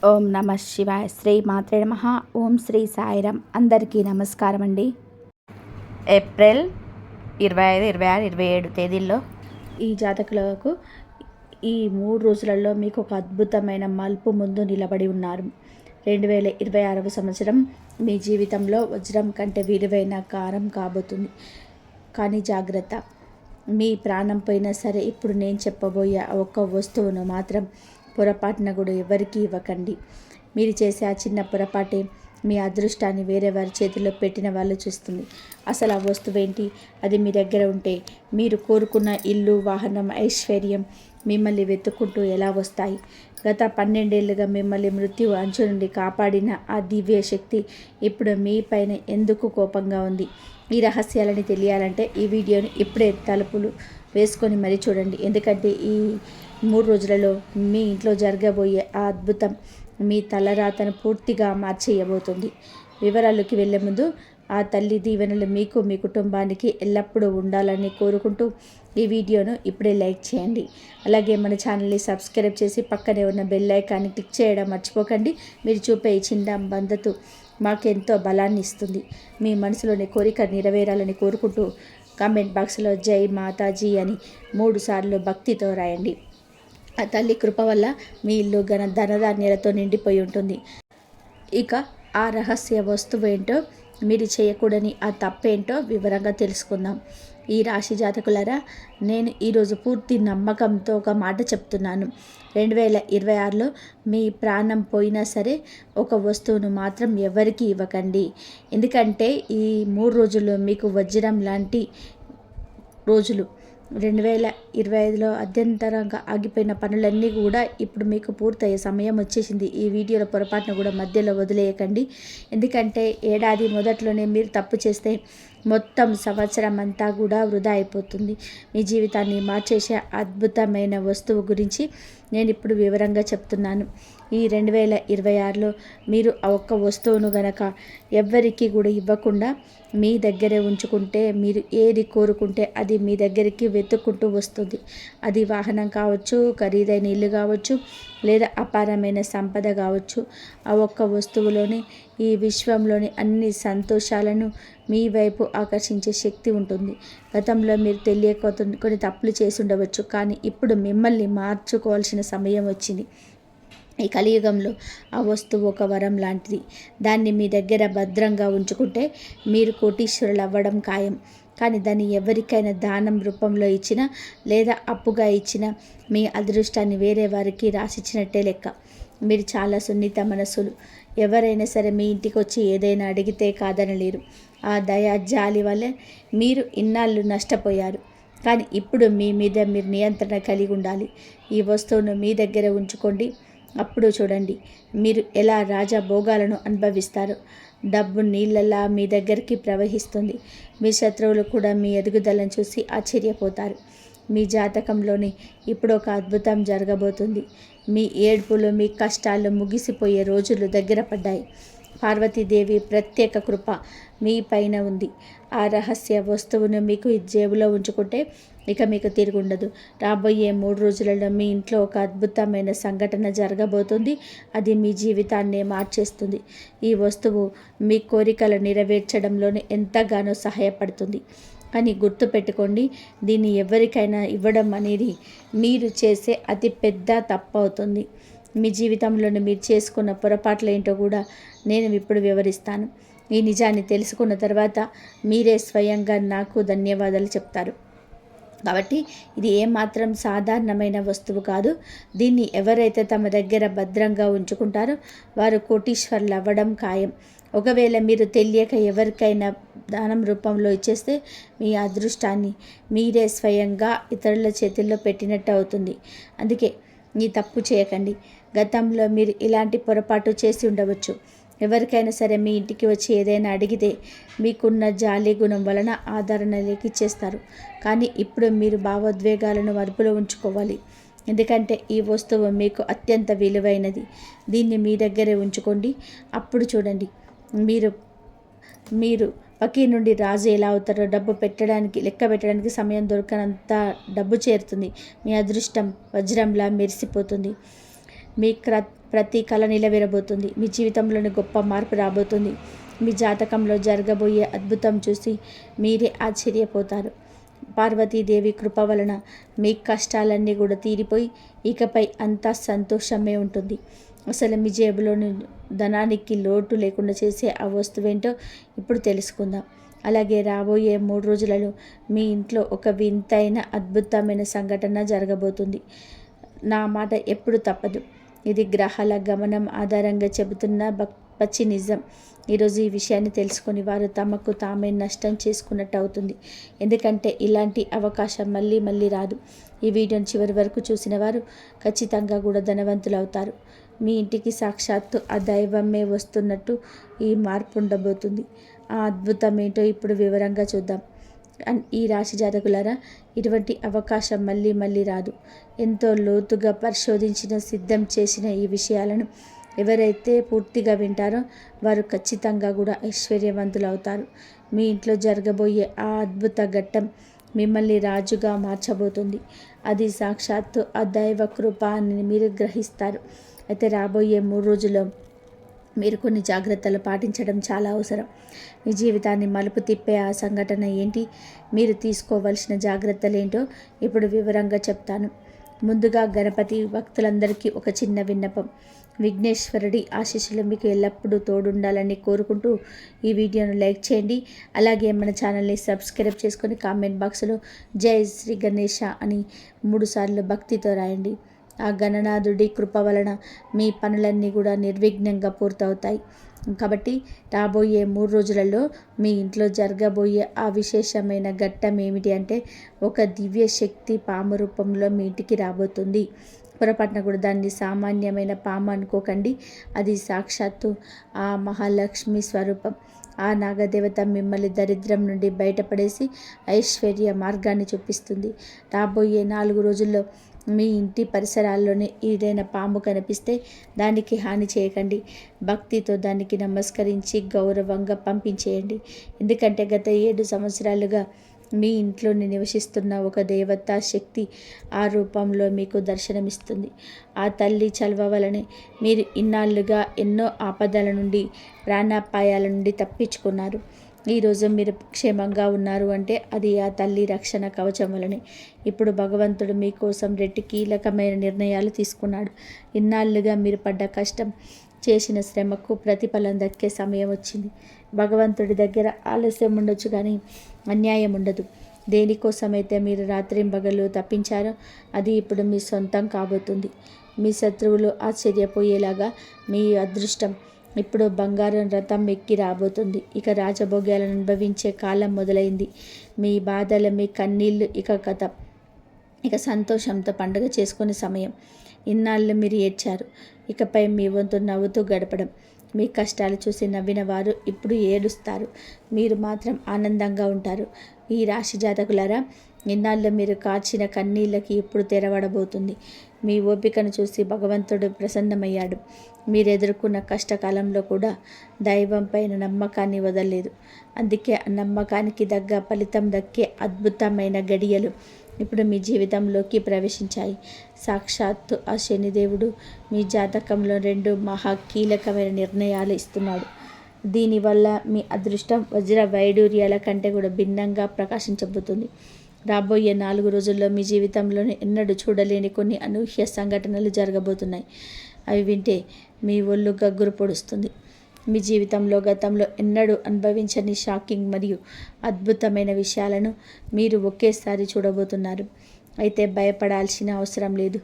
ఓం నమ శివాయ. శ్రీ మాత్రే నమః. ఓం శ్రీ సాయిరామ్. అందరికీ నమస్కారం అండి. ఏప్రిల్ 25, 26, 27 తేదీల్లో ఈ జాతకులకు ఈ 3 రోజులలో మీకు ఒక అద్భుతమైన మలుపు ముందు నిలబడి ఉన్నారు. 2026వ సంవత్సరం మీ జీవితంలో వజ్రం కంటే విలువైన కారం కాబోతుంది. కానీ జాగ్రత్త, మీ ప్రాణం పోయినా సరే ఇప్పుడు నేను చెప్పబోయే ఒక్క వస్తువును మాత్రం పొరపాటున కూడా ఎవరికీ ఇవ్వకండి. మీరు చేసే ఆ చిన్న పొరపాటే మీ అదృష్టాన్ని వేరే వారి చేతిలో పెట్టిన వాళ్ళు చూస్తుంది. అసలు ఆ వస్తువు ఏంటి? అది మీ దగ్గర ఉంటే మీరు కోరుకున్న ఇల్లు, వాహనం, ఐశ్వర్యం మిమ్మల్ని వెతుక్కుంటూ ఎలా వస్తాయి? గత 12 ఏళ్ళుగా మిమ్మల్ని మృత్యు అంచు నుండి కాపాడిన ఆ దివ్య శక్తి ఇప్పుడు మీ పైన ఎందుకు కోపంగా ఉంది? ఈ రహస్యాలని తెలియాలంటే ఈ వీడియోని ఇప్పుడే తలుపులు వేసుకొని మరీ చూడండి. ఎందుకంటే ఈ 3 రోజులలో మీ ఇంట్లో జరగబోయే ఆ అద్భుతం మీ తలరాతను పూర్తిగా మార్చేయబోతుంది. వివరాల్లోకి వెళ్ళే ముందు ఆ తల్లి దీవెనలు మీకు, మీ కుటుంబానికి ఎల్లప్పుడూ ఉండాలని కోరుకుంటూ ఈ వీడియోను ఇప్పుడే లైక్ చేయండి. అలాగే మన ఛానల్ని సబ్స్క్రైబ్ చేసి పక్కనే ఉన్న బెల్ ఐకాన్ని క్లిక్ చేయడం మర్చిపోకండి. మీరు చూపే ఈ చిన్న మద్దతు మాకెంతో బలాన్ని ఇస్తుంది. మీ మనసులోని కోరిక నెరవేరాలని కోరుకుంటూ కామెంట్ బాక్స్లో జై మాతాజీ అని 3 సార్లు భక్తితో రాయండి. ఆ తల్లి కృప వల్ల మీ ఇల్లు ధనధాన్యాలతో నిండిపోయి ఉంటుంది. ఇక ఆ రహస్య వస్తువు ఏంటో, మీరు చేయకూడని ఆ తప్పేంటో వివరంగా తెలుసుకుందాం. ఈ రాశి జాతకులారా, నేను ఈరోజు పూర్తి నమ్మకంతో ఒక మాట చెప్తున్నాను. 2026లో మీ ప్రాణం పోయినా సరే ఒక వస్తువును మాత్రం ఎవరికీ ఇవ్వకండి. ఎందుకంటే ఈ 3 రోజుల్లో మీకు వజ్రం లాంటి రోజులు. 2025లో అత్యంతరంగా ఆగిపోయిన పనులన్నీ కూడా ఇప్పుడు మీకు పూర్తయ్యే సమయం వచ్చేసింది. ఈ వీడియోలో పొరపాటున కూడా మధ్యలో వదిలేయకండి. ఎందుకంటే ఏడాది మొదట్లోనే మీరు తప్పు చేస్తే మొత్తం సంవత్సరం అంతా కూడా వృధా అయిపోతుంది. మీ జీవితాన్ని మార్చేసే అద్భుతమైన వస్తువు గురించి నేను ఇప్పుడు వివరంగా చెప్తున్నాను. ఈ 2026లో మీరు ఆ ఒక్క వస్తువును గనక ఎవ్వరికీ కూడా ఇవ్వకుండా మీ దగ్గరే ఉంచుకుంటే, మీరు ఏది కోరుకుంటే అది మీ దగ్గరికి వెతుక్కుంటూ వస్తుంది. అది వాహనం కావచ్చు, ఖరీదైన ఇల్లు కావచ్చు, లేదా అపారమైన సంపద కావచ్చు. ఆ ఒక్క వస్తువులోని ఈ విశ్వంలోని అన్ని సంతోషాలను మీ వైపు ఆకర్షించే శక్తి ఉంటుంది. గతంలో మీరు తెలియక కొన్ని తప్పులు చేసి ఉండవచ్చు, కానీ ఇప్పుడు మిమ్మల్ని మార్చుకోవాల్సిన సమయం వచ్చింది. ఈ కలియుగంలో ఆ వస్తువు ఒక వరం లాంటిది. దాన్ని మీ దగ్గర భద్రంగా ఉంచుకుంటే మీరు కోటీశ్వరులు అవ్వడం ఖాయం. కానీ దాన్ని ఎవరికైనా దానం రూపంలో ఇచ్చినా లేదా అప్పుగా ఇచ్చినా మీ అదృష్టాన్ని వేరే వారికి రాసిచ్చినట్టే లెక్క. మీరు చాలా సున్నిత మనసులు. ఎవరైనా సరే మీ ఇంటికి వచ్చి ఏదైనా అడిగితే కాదనలేరు. ఆ దయ, జాలి వల్ల మీరు ఇన్నాళ్ళు నష్టపోయారు. కానీ ఇప్పుడు మీ మీద మీరు నియంత్రణ కలిగి ఉండాలి. ఈ వస్తువును మీ దగ్గర ఉంచుకోండి. అప్పుడు చూడండి మీరు ఎలా రాజా భోగాలను అనుభవిస్తారు. డబ్బు నీళ్ళలా మీ దగ్గరికి ప్రవహిస్తుంది. మీ శత్రువులు కూడా మీ ఎదుగుదలను చూసి ఆశ్చర్యపోతారు. మీ జాతకంలోని ఇప్పుడు ఒక అద్భుతం జరగబోతుంది. మీ ఏడ్పులు, మీ కష్టాలు ముగిసిపోయే రోజులు దగ్గర పడ్డాయి. పార్వతీదేవి ప్రత్యేక కృప మీ పైన ఉంది. ఆ రహస్య వస్తువును మీకు ఈ జేబులో ఉంచుకుంటే ఇక మీకు తిరుగుండదు. రాబోయే 3 రోజులలో మీ ఇంట్లో ఒక అద్భుతమైన సంఘటన జరగబోతుంది. అది మీ జీవితాన్ని మార్చేస్తుంది. ఈ వస్తువు మీ కోరికలు నెరవేర్చడంలోనే ఎంతగానో సహాయపడుతుంది. కానీ గుర్తుపెట్టుకోండి, దీన్ని ఎవరికైనా ఇవ్వడం అనేది మీరు చేసే అతి పెద్ద తప్పు అవుతుంది. మీ జీవితంలోని మీరు చేసుకున్న పొరపాట్లు ఏంటో కూడా నేను ఇప్పుడు వివరిస్తాను. ఈ నిజాన్ని తెలుసుకున్న తర్వాత మీరే స్వయంగా నాకు ధన్యవాదాలు చెప్తారు. కాబట్టి ఇది ఏమాత్రం సాధారణమైన వస్తువు కాదు. దీన్ని ఎవరైతే తమ దగ్గర భద్రంగా ఉంచుకుంటారో వారు కోటీశ్వరులు అవ్వడం ఖాయం. ఒకవేళ మీరు తెలియక ఎవరికైనా దానం రూపంలో ఇచ్చేస్తే మీ అదృష్టాన్ని మీరే స్వయంగా ఇతరుల చేతుల్లో పెట్టినట్టు అవుతుంది. అందుకే ఈ తప్పు చేయకండి. గతంలో మీరు ఇలాంటి పొరపాటు చేసి ఉండవచ్చు. ఎవరికైనా సరే మీ ఇంటికి వచ్చి ఏదైనా అడిగితే మీకున్న జాలి గుణం వలన ఆదరణ ఇచ్చేస్తారు. కానీ ఇప్పుడు మీరు భావోద్వేగాలను అదుపులో ఉంచుకోవాలి. ఎందుకంటే ఈ వస్తువు మీకు అత్యంత విలువైనది. దీన్ని మీ దగ్గరే ఉంచుకోండి. అప్పుడు చూడండి మీరు పకీ నుండి రాజు ఎలా అవుతారో. డబ్బు లెక్క పెట్టడానికి సమయం దొరకనంత డబ్బు చేరుతుంది. మీ అదృష్టం వజ్రంలా మెరిసిపోతుంది. మీ ప్రతి కళ నిలవేరబోతుంది. మీ జీవితంలోని గొప్ప మార్పు రాబోతుంది. మీ జాతకంలో జరగబోయే అద్భుతం చూసి మీరే ఆశ్చర్యపోతారు. పార్వతీదేవి కృప వలన మీ కష్టాలన్నీ కూడా తీరిపోయి ఇకపై అంతా సంతోషమే ఉంటుంది. అసలు మీ జేబులోని ధనానికి లోటు లేకుండా చేసే ఆ వస్తువేంటో ఇప్పుడు తెలుసుకుందాం. అలాగే రాబోయే 3 రోజులలో మీ ఇంట్లో ఒక వింతైన అద్భుతమైన సంఘటన జరగబోతుంది. నా మాట ఎప్పుడు తప్పదు. ఇది గ్రహాల గమనం ఆధారంగా చెబుతున్న పచ్చి నిజం. ఈరోజు ఈ విషయాన్ని తెలుసుకొని వారు తమకు తామే నష్టం చేసుకున్నట్టు అవుతుంది. ఎందుకంటే ఇలాంటి అవకాశం మళ్ళీ మళ్ళీ రాదు. ఈ వీడియోని చివరి వరకు చూసిన వారు ఖచ్చితంగా కూడా ధనవంతులు అవుతారు. మీ ఇంటికి సాక్షాత్తు ఆ దైవమే వస్తున్నట్టు ఈ మార్పు ఉండబోతుంది. ఆ అద్భుతం ఏంటో ఇప్పుడు వివరంగా చూద్దాం. ఈ రాశి జాతకులారా, ఇటువంటి అవకాశం మళ్ళీ మళ్ళీ రాదు. ఎంతో లోతుగా పరిశోధించిన సిద్ధం చేసిన ఈ విషయాలను ఎవరైతే పూర్తిగా వింటారో వారు ఖచ్చితంగా కూడా ఐశ్వర్యవంతులు అవుతారు. మీ ఇంట్లో జరగబోయే ఆ అద్భుత ఘట్టం మిమ్మల్ని రాజుగా మార్చబోతుంది. అది సాక్షాత్తు ఆ దైవ కృప అని మీరు గ్రహిస్తారు. అయితే రాబోయే 3 రోజుల్లో మీరు కొన్ని జాగ్రత్తలు పాటించడం చాలా అవసరం. మీ జీవితాన్ని మలుపు తిప్పే ఆ సంఘటన ఏంటి, మీరు తీసుకోవాల్సిన జాగ్రత్తలు ఏంటో ఇప్పుడు వివరంగా చెప్తాను. ముందుగా గణపతి భక్తులందరికీ ఒక చిన్న విన్నపం. విఘ్నేశ్వరుడి ఆశీస్సులు మీకు ఎల్లప్పుడూ తోడుండాలని కోరుకుంటూ ఈ వీడియోను లైక్ చేయండి. అలాగే మన ఛానల్ని సబ్స్క్రైబ్ చేసుకొని కామెంట్ బాక్స్లో జై శ్రీ గణేష అని 3 సార్లు భక్తితో రాయండి. ఆ గణనాథుడి కృప వలన మీ పనులన్నీ కూడా నిర్విఘ్నంగా పూర్తవుతాయి. కాబట్టి రాబోయే 3 రోజులలో మీ ఇంట్లో జరగబోయే ఆ విశేషమైన ఘట్టం ఏమిటి అంటే, ఒక దివ్య శక్తి పాము రూపంలో మీ ఇంటికి రాబోతుంది. పొరపాటున కూడా దాన్ని సామాన్యమైన పాము అనుకోకండి. అది సాక్షాత్తు ఆ మహాలక్ష్మి స్వరూపం. ఆ నాగదేవత మిమ్మల్ని దరిద్రం నుండి బయటపడేసి ఐశ్వర్య మార్గాన్ని చూపిస్తుంది. రాబోయే 4 రోజుల్లో మీ ఇంటి పరిసరాల్లోనే ఏదైనా పాము కనిపిస్తే దానికి హాని చేయకండి. భక్తితో దానికి నమస్కరించి గౌరవంగా పంపించేయండి. ఎందుకంటే గత 7 సంవత్సరాలుగా మీ ఇంట్లోని నివసిస్తున్న ఒక దేవతా శక్తి ఆ రూపంలో మీకు దర్శనమిస్తుంది. ఆ తల్లి చలవ వలనే మీరు ఇన్నాళ్ళుగా ఎన్నో ఆపదల నుండి, ప్రాణాపాయాల నుండి తప్పించుకున్నారు. ఈరోజు మీరు క్షేమంగా ఉన్నారు అంటే అది ఆ తల్లి రక్షణ కవచం వలనే. ఇప్పుడు భగవంతుడు మీకోసం 2 కీలకమైన నిర్ణయాలు తీసుకున్నాడు. ఇన్నాళ్ళుగా మీరు పడ్డ కష్టం, చేసిన శ్రమకు ప్రతిఫలం దక్కే సమయం వచ్చింది. భగవంతుడి దగ్గర ఆలస్యం ఉండొచ్చు కానీ అన్యాయం ఉండదు. దేనికోసమైతే మీరు రాత్రింబగళ్ళు తప్పించారో అది ఇప్పుడు మీ సొంతం కాబోతుంది. మీ శత్రువులు ఆశ్చర్యపోయేలాగా మీ అదృష్టం ఇప్పుడు బంగారం రథం ఎక్కి రాబోతుంది. ఇక రాజభోగ్యాలను అనుభవించే కాలం మొదలైంది. మీ బాధలు, మీ కన్నీళ్ళు ఇక కథ. ఇక సంతోషంతో పండుగ చేసుకునే సమయం. ఇన్నాళ్ళు మీరు ఏడ్చారు. ఇకపై మీ వంతు నవ్వుతూ గడపడం. మీ కష్టాలు చూసి నవ్విన వారు ఇప్పుడు ఏడుస్తారు. మీరు మాత్రం ఆనందంగా ఉంటారు. ఈ రాశి జాతకులారా, ఇన్నాళ్ళు మీరు కార్చిన కన్నీళ్ళకి ఇప్పుడు తెరవడబోతుంది. మీ ఓపికను చూసి భగవంతుడు ప్రసన్నమయ్యాడు. మీరు ఎదుర్కొన్న కష్టకాలంలో కూడా దైవం పైన నమ్మకాన్ని వదలలేదు. అందుకే ఆ నమ్మకానికి తగ్గ ఫలితం దక్కే అద్భుతమైన గడియలు ఇప్పుడు మీ జీవితంలోకి ప్రవేశించాయి. సాక్షాత్తు ఆ శనిదేవుడు మీ జాతకంలో 2 మహా కీలకమైన నిర్ణయాలు ఇస్తున్నాడు. దీనివల్ల మీ అదృష్టం వజ్ర వైడూర్యాల కంటే కూడా భిన్నంగా ప్రకాశించబోతుంది. రాబోయే 4 రోజుల్లో మీ జీవితంలోనే ఎన్నడూ చూడలేని కొన్ని అనూహ్య సంఘటనలు జరగబోతున్నాయి. అవి వింటే మీ ఒళ్ళు గగ్గురు పొడుస్తుంది. మీ జీవితంలో గతంలో ఎన్నడూ అనుభవించని షాకింగ్ మరియు అద్భుతమైన విషయాలను మీరు ఒకేసారి చూడబోతున్నారు. అయితే భయపడాల్సిన అవసరం లేదు.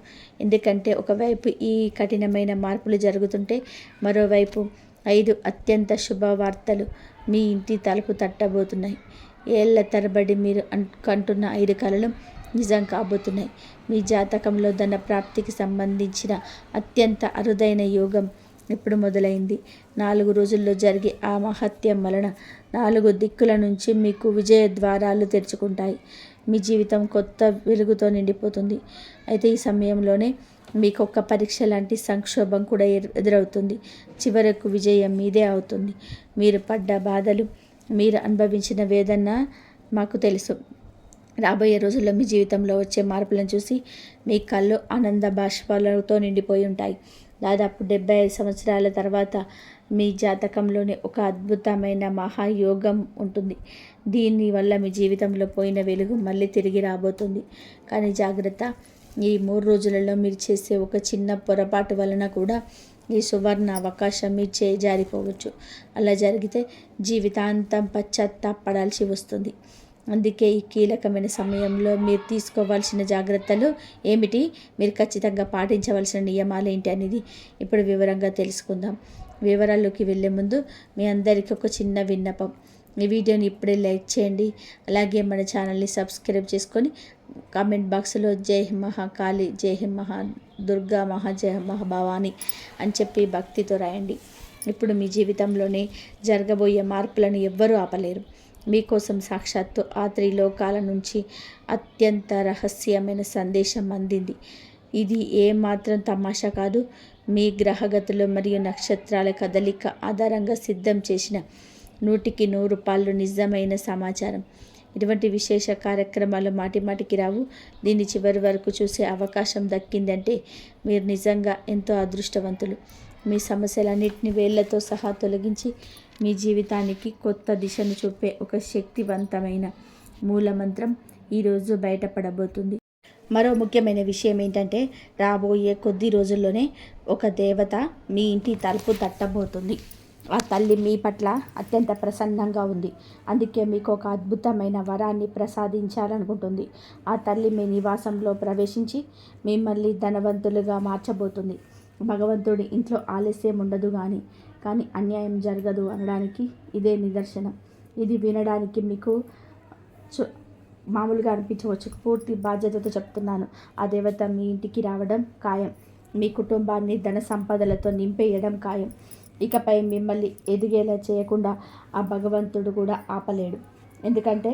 ఎందుకంటే ఒకవైపు ఈ కఠినమైన మార్పులు జరుగుతుంటే మరోవైపు 5 అత్యంత శుభవార్తలు మీ ఇంటి తలుపు తట్టబోతున్నాయి. ఏళ్ల తరబడి మీరు కంటున్న 5 కలలు నిజం కాబోతున్నాయి. మీ జాతకంలో ధన ప్రాప్తికి సంబంధించిన అత్యంత అరుదైన యోగం ఇప్పుడు మొదలైంది. 4 రోజుల్లో జరిగే ఆ మహత్యం వలన 4 దిక్కుల నుంచి మీకు విజయ ద్వారాలు తెరుచుకుంటాయి. మీ జీవితం కొత్త వెలుగుతో నిండిపోతుంది. అయితే ఈ సమయంలోనే మీకు ఒక పరీక్ష లాంటి సంక్షోభం కూడా ఎదురవుతుంది. చివరకు విజయం మీదే అవుతుంది. మీరు పడ్డ బాధలు, మీరు అనుభవించిన వేదన మాకు తెలుసు. రాబోయే రోజుల్లో మీ జీవితంలో వచ్చే మార్పులను చూసి మీ కళ్ళు ఆనంద బాష్పాలతో నిండిపోయి ఉంటాయి. దాదాపు 75 సంవత్సరాల తర్వాత మీ జాతకంలోనే ఒక అద్భుతమైన మహాయోగం ఉంటుంది. దీనివల్ల మీ జీవితంలో పోయిన వెలుగు మళ్ళీ తిరిగి రాబోతుంది. కానీ జాగ్రత్త, ఈ 3 రోజులలో మీరు చేసే ఒక చిన్న పొరపాటు వలన కూడా ఈ సువర్ణ అవకాశం మీ చేయి జారిపోవచ్చు. అలా జరిగితే జీవితాంతం పశ్చాత్తాపడాల్సి వస్తుంది. అందుకే ఈ కీలకమైన సమయంలో మీరు తీసుకోవాల్సిన జాగ్రత్తలు ఏమిటి, మీరు ఖచ్చితంగా పాటించవలసిన నియమాలు ఏంటి అనేది ఇప్పుడు వివరంగా తెలుసుకుందాం. వివరాల్లోకి వెళ్ళే ముందు మీ అందరికీ ఒక చిన్న విన్నపం. ఈ వీడియోని ఇప్పుడే లైక్ చేయండి. అలాగే మన ఛానల్ని సబ్స్క్రైబ్ చేసుకొని కామెంట్ బాక్స్లో జై మహాకాళి, జై దుర్గా, జై మహాభవాని అని చెప్పి భక్తితో రాయండి. ఇప్పుడు మీ జీవితంలోనే జరగబోయే మార్పులను ఎవ్వరూ ఆపలేరు. మీకోసం సాక్షాత్తు ఆ త్రిలోకాల నుంచి అత్యంత రహస్యమైన సందేశం అందింది. ఇది ఏమాత్రం తమాషా కాదు. మీ గ్రహగతులు మరియు నక్షత్రాల కదలిక ఆధారంగా సిద్ధం చేసిన 100కి 100 రూపాయలు నిజమైన సమాచారం. ఇటువంటి విశేష కార్యక్రమాలు మాటిమాటికి రావు. దీన్ని చివరి వరకు చూసే అవకాశం దక్కిందంటే మీరు నిజంగా ఎంతో అదృష్టవంతులు. మీ సమస్యలన్నింటినీ వేళ్లతో సహా తొలగించి మీ జీవితానికి కొత్త దిశను చూపే ఒక శక్తివంతమైన మూలమంత్రం ఈరోజు బయటపడబోతుంది. మరో ముఖ్యమైన విషయం ఏంటంటే, రాబోయే కొద్ది రోజుల్లోనే ఒక దేవత మీ ఇంటి తలుపు తట్టబోతుంది. ఆ తల్లి మీ పట్ల అత్యంత ప్రసన్నంగా ఉంది. అందుకే మీకు ఒక అద్భుతమైన వరాన్ని ప్రసాదించాలనుకుంటుంది. ఆ తల్లి మీ నివాసంలో ప్రవేశించి మిమ్మల్ని ధనవంతులుగా మార్చబోతుంది. భగవంతుడి ఇంట్లో ఆలస్యం ఉండదు కానీ అన్యాయం జరగదు అనడానికి ఇదే నిదర్శనం. ఇది వినడానికి మీకు మామూలుగా అనిపించవచ్చు. పూర్తి బాధ్యతతో చెప్తున్నాను. ఆ దేవత మీ ఇంటికి రావడం ఖాయం. మీ కుటుంబాన్ని ధన సంపదలతో నింపేయడం ఖాయం. ఇకపై మిమ్మల్ని ఎదిగేలా చేయకుండా ఆ భగవంతుడు కూడా ఆపలేడు. ఎందుకంటే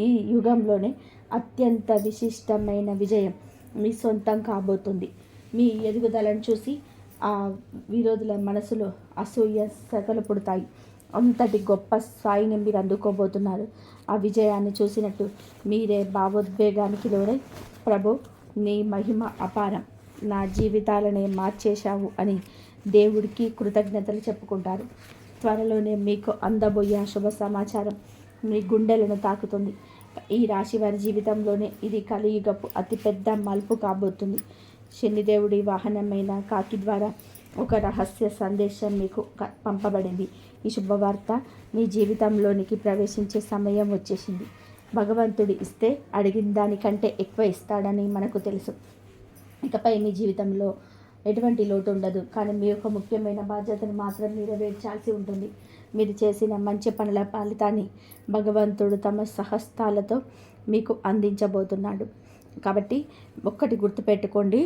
ఈ యుగంలోనే అత్యంత విశిష్టమైన విజయం మీ సొంతం కాబోతుంది. మీ ఎదుగుదలను చూసి ఆ విరోధుల మనసులో అసూయ సగలు పుడతాయి. అంతటి గొప్ప స్థాయిని మీరు అందుకోబోతున్నారు. ఆ విజయాన్ని చూసినట్టు మీరే భావోద్వేగానికి లోనై, ప్రభు నీ మహిమ అపారం, నా జీవితాలనే మార్చేశావు అని దేవుడికి కృతజ్ఞతలు చెప్పుకుంటారు. త్వరలోనే మీకు అందబోయే శుభ సమాచారం మీ గుండెలను తాకుతుంది. ఈ రాశి వారి జీవితంలోనే ఇది కలియుగపు అతిపెద్ద మలుపు కాబోతుంది. శనిదేవుడి వాహనమైన కాకి ద్వారా ఒక రహస్య సందేశం మీకు పంపబడింది. ఈ శుభవార్త మీ జీవితంలోనికి ప్రవేశించే సమయం వచ్చేసింది. భగవంతుడు ఇస్తే అడిగిన దానికంటే ఎక్కువ ఇస్తాడని మనకు తెలుసు. ఇకపై మీ జీవితంలో ఎటువంటి లోటు ఉండదు. కానీ మీ యొక్క ముఖ్యమైన బాధ్యతను మాత్రం నెరవేర్చాల్సి ఉంటుంది. మీరు చేసిన మంచి పనుల ఫలితాన్ని భగవంతుడు తమ సహస్తాలతో మీకు అందించబోతున్నాడు. కాబట్టి ఒక్కటి గుర్తుపెట్టుకోండి,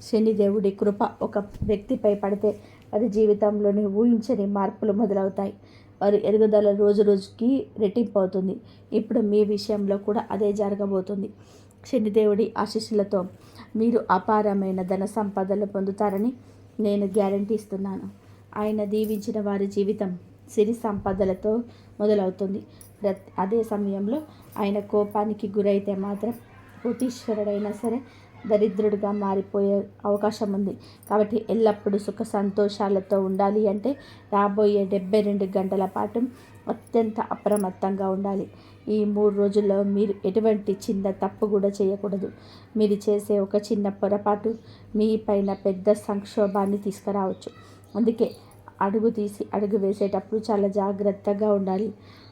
శనిదేవుడి కృప ఒక వ్యక్తిపై పడితే వారి జీవితంలోని ఊహించని మార్పులు మొదలవుతాయి. వారి ఎదుగుదల రోజు రోజుకి రెట్టింపు అవుతుంది. ఇప్పుడు మీ విషయంలో కూడా అదే జరగబోతుంది. శనిదేవుడి ఆశీస్సులతో మీరు అపారమైన ధన సంపదలు పొందుతారని నేను గ్యారంటీ ఇస్తున్నాను. ఆయన దీవించిన వారి జీవితం సిరి సంపదలతో మొదలవుతుంది. అదే సమయంలో ఆయన కోపానికి గురైతే మాత్రం కోటీశ్వరుడైనా సరే దరిద్రుడిగా మారిపోయే అవకాశం ఉంది. కాబట్టి ఎల్లప్పుడూ సుఖ సంతోషాలతో ఉండాలి అంటే రాబోయే 72 గంటల పాటు అత్యంత అప్రమత్తంగా ఉండాలి. ఈ 3 రోజుల్లో మీరు ఎటువంటి చిన్న తప్పు కూడా చేయకూడదు. మీరు చేసే ఒక చిన్న పొరపాటు మీ పైన పెద్ద సంక్షోభాన్ని తీసుకురావచ్చు. అందుకే అడుగు వేసేటప్పుడు చాలా జాగ్రత్తగా ఉండాలి.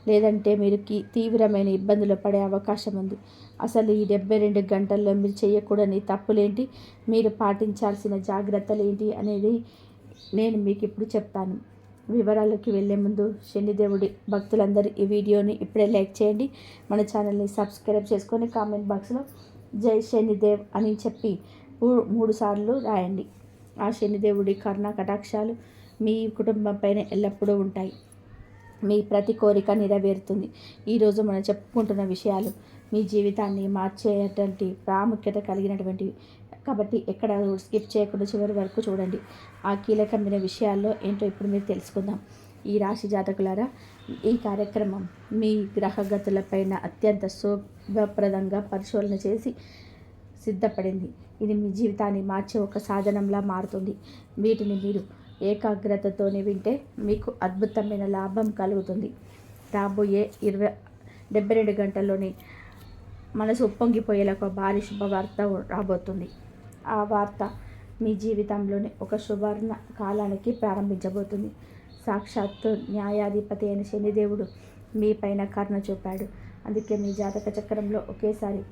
లేదంటే మీరు తీవ్రమైన ఇబ్బందులు పడే అవకాశం ఉంది. అసలు ఈ 72 గంటల్లో మీరు చేయకూడని తప్పులేంటి, మీరు పాటించాల్సిన జాగ్రత్తలు ఏంటి అనేది నేను మీకు ఇప్పుడు చెప్తాను. వివరాల్లోకి వెళ్ళే ముందు శనిదేవుడి భక్తులందరూ ఈ వీడియోని ఇప్పుడే లైక్ చేయండి. మన ఛానల్ని సబ్స్క్రైబ్ చేసుకొని కామెంట్ బాక్స్లో జై శనిదేవ్ అని చెప్పి 3 సార్లు రాయండి. ఆ శనిదేవుడి కరుణ కటాక్షాలు మీ కుటుంబం పైన ఎల్లప్పుడూ ఉంటాయి. మీ ప్రతి కోరిక నెరవేరుతుంది. ఈరోజు మనం చెప్పుకుంటున్న విషయాలు మీ జీవితాన్ని మార్చేటువంటి ప్రాముఖ్యత కలిగినటువంటివి. కాబట్టి ఎక్కడ స్కిప్ చేయకుండా చివరి వరకు చూడండి. ఆ కీలకమైన విషయాల్లో ఏంటో ఇప్పుడు మీరు తెలుసుకుందాం. ఈ రాశి జాతకులారా, ఈ కార్యక్రమం మీ గ్రహగతులపైన అత్యంత శుభప్రదంగా పరిశోధన చేసి సిద్ధపడింది. ఇది మీ జీవితాన్ని మార్చే ఒక సాధనంలా మారుతుంది. వీటిని మీరు ఏకాగ్రతతోనే వింటే మీకు అద్భుతమైన లాభం కలుగుతుంది. రాబోయే 72 గంటల్లోనే మనసు ఉప్పొంగిపోయేలా ఒక భారీ శుభవార్త రాబోతుంది. ఆ వార్త మీ జీవితంలోనే ఒక సువర్ణ కాలానికి ప్రారంభించబోతుంది. సాక్షాత్తు న్యాయాధిపతి అయిన శనిదేవుడు మీ పైన కరుణ చూపాడు. అందుకే మీ జాతక చక్రంలో ఒకేసారి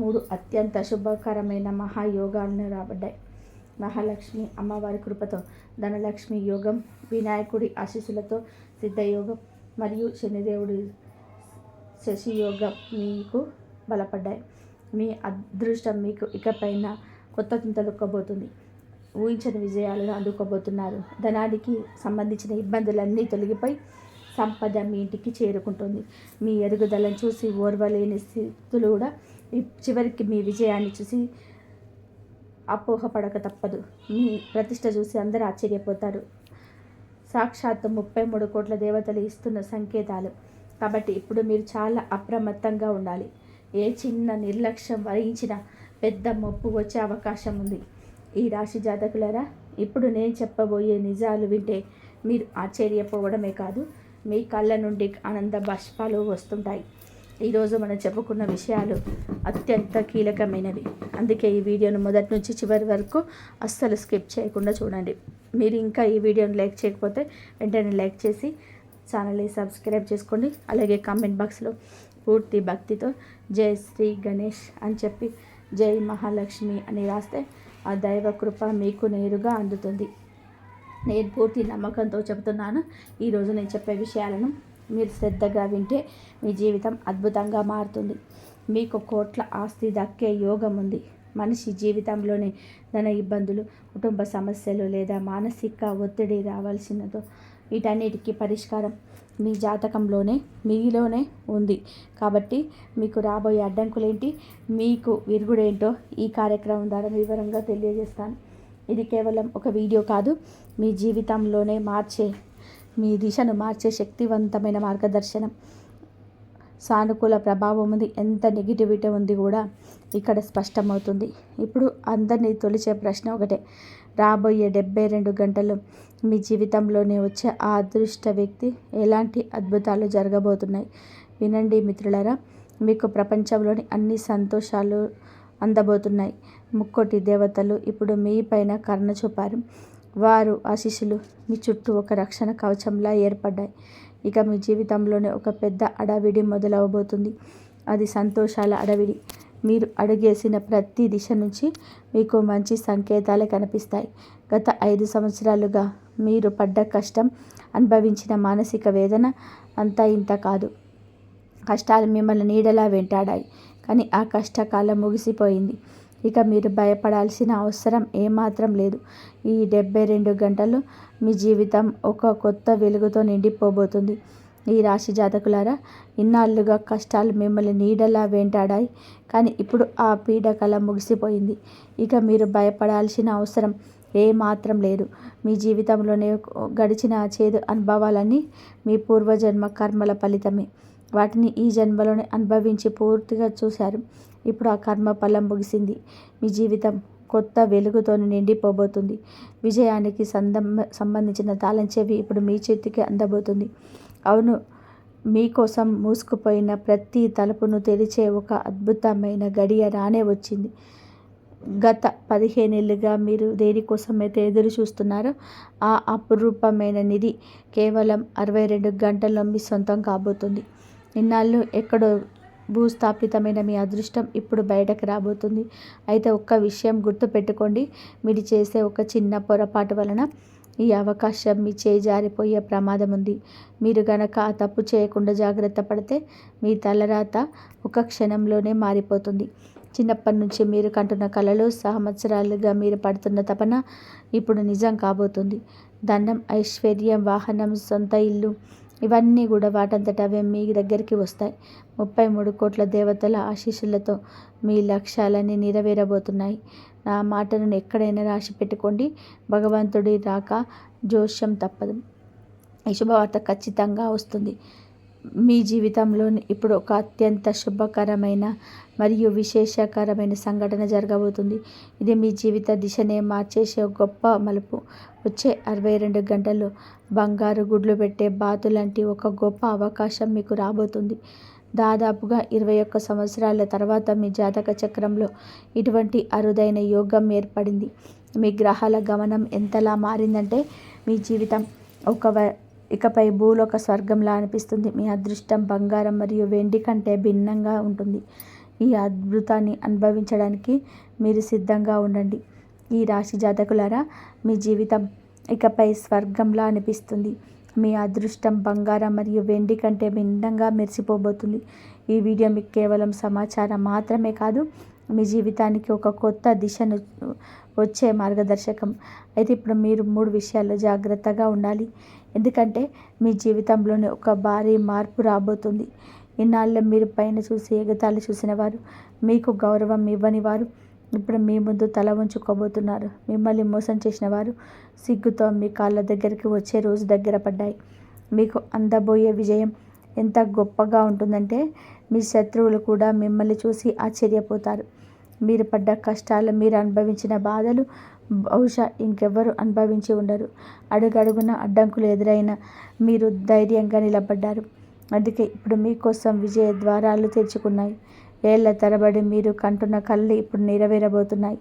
3 అత్యంత శుభకరమైన మహాయోగాలను రాబడ్డాయి. మహాలక్ష్మి అమ్మవారి కృపతో ధనలక్ష్మి యోగం, వినాయకుడి ఆశీస్సులతో సిద్ధయోగం మరియు శనిదేవుడి శశియోగం మీకు బలపడ్డాయి. మీ అదృష్టం మీకు ఇకపైన కొత్త తుంతలుక్కబోతుంది. ఊహించని విజయాలను అందుకోబోతున్నారు. ధనానికి సంబంధించిన ఇబ్బందులన్నీ తొలగిపోయి సంపద మీ ఇంటికి చేరుకుంటుంది. మీ ఎదుగుదలను చూసి ఓర్వలేని స్థితులు కూడా చివరికి మీ విజయాన్ని చూసి అపోహపడక తప్పదు. మీ ప్రతిష్ట చూసి అందరూ ఆశ్చర్యపోతారు. సాక్షాత్తు 33 కోట్ల దేవతలు ఇస్తున్న సంకేతాలు. కాబట్టి ఇప్పుడు మీరు చాలా అప్రమత్తంగా ఉండాలి. ఏ చిన్న నిర్లక్ష్యం వహించినా పెద్ద ముప్పు వచ్చే అవకాశం ఉంది. ఈ రాశి జాతకులారా, ఇప్పుడు నేను చెప్పబోయే నిజాలు వింటే మీరు ఆశ్చర్యపోవడమే కాదు, మీ కళ్ళ నుండి ఆనంద బాష్పాలు వస్తుంటాయి. ఈరోజు మనం చెప్పుకున్న విషయాలు అత్యంత కీలకమైనవి. అందుకే ఈ వీడియోను మొదటి నుంచి చివరి వరకు అస్సలు స్కిప్ చేయకుండా చూడండి. మీరు ఇంకా ఈ వీడియోని లైక్ చేయకపోతే వెంటనే లైక్ చేసి ఛానల్ని సబ్స్క్రైబ్ చేసుకోండి. అలాగే కామెంట్ బాక్స్లో పూర్తి భక్తితో జై శ్రీ గణేష్ అని చెప్పి జై మహాలక్ష్మి అని రాస్తే ఆ దైవ కృప మీకు నేరుగా అందుతుంది. నేను పూర్తి నమ్మకంతో చెబుతున్నాను. ఈరోజు నేను చెప్పే విషయాలను మీరు శ్రద్ధగా వింటే మీ జీవితం అద్భుతంగా మారుతుంది. మీకు కోట్ల ఆస్తి దక్కే యోగం ఉంది. మనిషి జీవితంలోని ధన ఇబ్బందులు, కుటుంబ సమస్యలు లేదా మానసిక ఒత్తిడి రావాల్సినదో వీటన్నిటికీ పరిష్కారం మీ జాతకంలోనే మీలోనే ఉంది. కాబట్టి మీకు రాబోయే అడ్డంకులేంటి, మీకు విరుగుడేంటో ఈ కార్యక్రమం ద్వారా వివరంగా తెలియజేస్తాను. ఇది కేవలం ఒక వీడియో కాదు, మీ జీవితంలోనే మీ దిశను మార్చే శక్తివంతమైన మార్గదర్శనం. సానుకూల ప్రభావం ఉంది, ఎంత నెగిటివిటీ ఉంది కూడా ఇక్కడ స్పష్టమవుతుంది. ఇప్పుడు అందరినీ తొలిచే ప్రశ్న ఒకటే. రాబోయే 72 గంటలు మీ జీవితంలోనే వచ్చే ఆ అదృష్ట వ్యక్తి ఎలాంటి అద్భుతాలు జరగబోతున్నాయి వినండి మిత్రులారా. మీకు ప్రపంచంలోని అన్ని సంతోషాలు అందబోతున్నాయి. ముక్కోటి దేవతలు ఇప్పుడు మీ పైన కరుణ చూపారు. వారు ఆశీస్సులు మీ చుట్టూ ఒక రక్షణ కవచంలా ఏర్పడ్డాయి. ఇక మీ జీవితంలోనే ఒక పెద్ద అడవిడి మొదలవబోతుంది. అది సంతోషాల అడవిడి. మీరు అడుగేసిన ప్రతి దిశ నుంచి మీకు మంచి సంకేతాలే కనిపిస్తాయి. గత 5 సంవత్సరాలుగా మీరు పడ్డ కష్టం, అనుభవించిన మానసిక వేదన అంతా ఇంత కాదు. కష్టాలు మిమ్మల్ని నీడలా వెంటాడాయి, కానీ ఆ కష్టకాలం ముగిసిపోయింది. ఇక మీరు భయపడాల్సిన అవసరం ఏమాత్రం లేదు. ఈ 72 గంటలు మీ జీవితం ఒక కొత్త వెలుగుతో నిండిపోబోతుంది. ఈ రాశి జాతకులారా, ఇన్నాళ్ళుగా కష్టాలు మిమ్మల్ని నీడలా వెంటాడాయి, కానీ ఇప్పుడు ఆ పీడకల ముగిసిపోయింది. ఇక మీరు భయపడాల్సిన అవసరం ఏమాత్రం లేదు. మీ జీవితంలోనే గడిచిన చేదు అనుభవాలన్నీ మీ పూర్వజన్మ కర్మల ఫలితమే. వాటిని ఈ జన్మలోనే అనుభవించి పూర్తిగా చూశారు. ఇప్పుడు ఆ కర్మ ఫలం ముగిసింది. మీ జీవితం కొత్త వెలుగుతో నిండిపోబోతుంది. విజయానికి సంబంధించిన తాళం చెవి ఇప్పుడు మీ చేతికి అందబోతుంది. అవును, మీకోసం మూసుకుపోయిన ప్రతి తలుపును తెరిచే ఒక అద్భుతమైన గడియ రానే వచ్చింది. గత 15 ఏళ్ళుగా మీరు దేనికోసమైతే ఎదురు చూస్తున్నారో ఆ అపురూపమైన నిధి కేవలం 62 గంటల్లో మీ సొంతం కాబోతుంది. ఇన్నాళ్ళు ఎక్కడో భూస్థాపితమైన మీ అదృష్టం ఇప్పుడు బయటకు రాబోతుంది. అయితే ఒక్క విషయం గుర్తుపెట్టుకోండి, మీరు చేసే ఒక చిన్న పొరపాటు వలన ఈ అవకాశం మీ చేయి జారిపోయే ప్రమాదం ఉంది. మీరు గనక ఆ తప్పు చేయకుండా జాగ్రత్త పడితే మీ తలరాత ఒక క్షణంలోనే మారిపోతుంది. చిన్నప్పటి నుంచి మీరు కంటున్న కలలు, సంవత్సరాలుగా మీరు పడుతున్న తపన ఇప్పుడు నిజం కాబోతుంది. ధనం, ఐశ్వర్యం, వాహనం, సొంత ఇల్లు ఇవన్నీ కూడా వాటంతట అవే మీ దగ్గరికి వస్తాయి. 33 కోట్ల దేవతల ఆశీస్సులతో మీ లక్ష్యాలన్నీ నెరవేరబోతున్నాయి. నా మాటను ఎక్కడైనా రాసి పెట్టుకోండి. భగవంతుడి రాక జోస్యం తప్పదు. ఈ శుభవార్త ఖచ్చితంగా వస్తుంది. మీ జీవితంలోని ఇప్పుడు ఒక అత్యంత శుభకరమైన మరియు విశేషకరమైన సంఘటన జరగబోతుంది. ఇది మీ జీవిత దిశనే మార్చేసే ఒక గొప్ప మలుపు. వచ్చే 62 గంటల్లో బంగారు గుడ్లు పెట్టే బాతు లాంటి ఒక గొప్ప అవకాశం మీకు రాబోతుంది. దాదాపుగా 21 సంవత్సరాల తర్వాత మీ జాతక చక్రంలో ఇటువంటి అరుదైన యోగం ఏర్పడింది. మీ గ్రహాల గమనం ఎంతలా మారిందంటే మీ జీవితం ఇకపై భూలోక స్వర్గంలా అనిపిస్తుంది. మీ అదృష్టం బంగారం మరియు వెండి కంటే భిన్నంగా ఉంటుంది. ఈ అద్భుతాన్ని అనుభవించడానికి మీరు సిద్ధంగా ఉండండి. ఈ రాశి జాతకులారా, మీ జీవితం ఇకపై స్వర్గంలా అనిపిస్తుంది. మీ అదృష్టం బంగారం మరియు వెండి కంటే భిన్నంగా మెరిసిపోబోతుంది. ఈ వీడియో మీకు కేవలం సమాచారం మాత్రమే కాదు, మీ జీవితానికి ఒక కొత్త దిశను వచ్చే మార్గదర్శకం. అయితే ఇప్పుడు మీరు 3 విషయాల్లో జాగ్రత్తగా ఉండాలి. ఎందుకంటే మీ జీవితంలోనే ఒక భారీ మార్పు రాబోతుంది. ఇన్నాళ్ళు మీరు పైన చూసి ఎగతాళి చూసిన వారు, మీకు గౌరవం ఇవ్వని వారు ఇప్పుడు మీ ముందు తల ఉంచుకోబోతున్నారు. మిమ్మల్ని మోసం చేసిన వారు సిగ్గుతో మీ కాళ్ళ దగ్గరికి వచ్చే రోజు దగ్గర పడ్డాయి. మీకు అందబోయే విజయం ఎంత గొప్పగా ఉంటుందంటే మీ శత్రువులు కూడా మిమ్మల్ని చూసి ఆశ్చర్యపోతారు. మీరు పడ్డ కష్టాలు, మీరు అనుభవించిన బాధలు బహుశా ఇంకెవ్వరు అనుభవించి ఉండరు. అడుగడుగున అడ్డంకులు ఎదురైనా మీరు ధైర్యంగా నిలబడ్డారు. అందుకే ఇప్పుడు మీకోసం విజయ ద్వారాలు తెరుచుకున్నాయి. ఏళ్ల తరబడి మీరు కంటున్న కళ్ళు ఇప్పుడు నెరవేరబోతున్నాయి.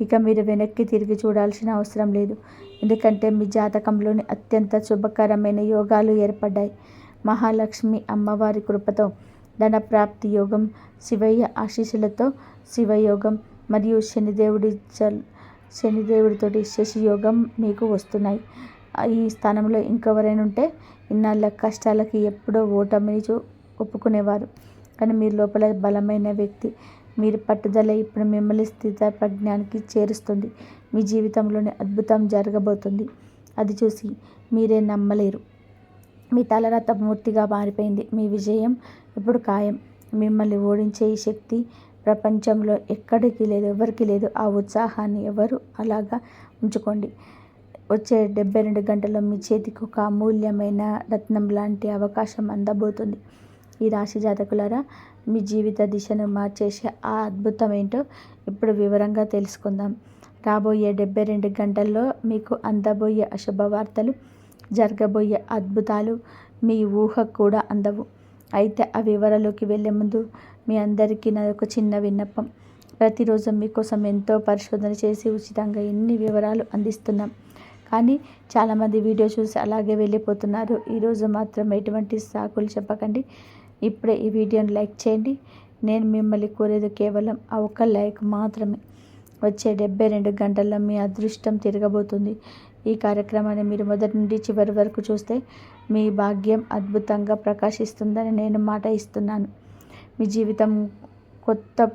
ఇక మీరు వెనక్కి తిరిగి చూడాల్సిన అవసరం లేదు. ఎందుకంటే మీ జాతకంలోని అత్యంత శుభకరమైన యోగాలు ఏర్పడ్డాయి. మహాలక్ష్మి అమ్మవారి కృపతో ధనప్రాప్తి యోగం, శివయ్య ఆశీస్సులతో శివయోగం మరియు శనిదేవుడితోటి శశియోగం మీకు వస్తున్నాయి. ఈ స్థానంలో ఇంకెవరైనా ఉంటే ఇన్నాళ్ళ కష్టాలకి ఎప్పుడో ఓటమిని ఒప్పుకునేవారు. కానీ మీరు లోపల బలమైన వ్యక్తి. మీరు పట్టుదల ఇప్పుడు మిమ్మల్ని స్థిత ప్రజ్ఞానికి చేరుస్తుంది. మీ జీవితంలోని అద్భుతం జరగబోతుంది. అది చూసి మీరే నమ్మలేరు. మీ తలరాత పూర్తిగా మారిపోయింది. మీ విజయం ఇప్పుడు ఖాయం. మిమ్మల్ని ఓడించే ఈ శక్తి ప్రపంచంలో ఎక్కడికి లేదు, ఎవరికి లేదు. ఆ ఉత్సాహాన్ని ఎవరు అలాగా ఉంచుకోండి. వచ్చే 72 గంటల్లో మీ చేతికి ఒక అమూల్యమైన రత్నం లాంటి అవకాశం అందబోతుంది. ఈ రాశి జాతకులారా, మీ జీవిత దిశను మార్చేసే ఆ అద్భుతం ఏంటో ఇప్పుడు వివరంగా తెలుసుకుందాం. రాబోయే 72 గంటల్లో మీకు అందబోయే అశుభవార్తలు, జరగబోయే అద్భుతాలు మీ ఊహకు కూడా అందవు. అయితే ఆ వివరాల్లోకి వెళ్ళే ముందు మీ అందరికీ నాది ఒక చిన్న విన్నపం. ప్రతిరోజు మీకోసం ఎంతో పరిశోధన చేసి ఉచితంగా ఎన్ని వివరాలు అందిస్తున్నాం. కానీ చాలామంది వీడియో చూసి అలాగే వెళ్ళిపోతున్నారు. ఈరోజు మాత్రం ఎటువంటి సాకులు చెప్పకండి. ఇప్పుడే ఈ వీడియోని లైక్ చేయండి. నేను మిమ్మల్ని కోరేది కేవలం ఆ ఒక్క లైక్ మాత్రమే. వచ్చే 72 గంటల్లో మీ అదృష్టం తిరగబోతుంది. ఈ కార్యక్రమాన్ని మీరు మొదటి నుండి చివరి వరకు చూస్తే మీ భాగ్యం అద్భుతంగా ప్రకాశిస్తుందని నేను మాట ఇస్తున్నాను. మీ జీవితం కొత్త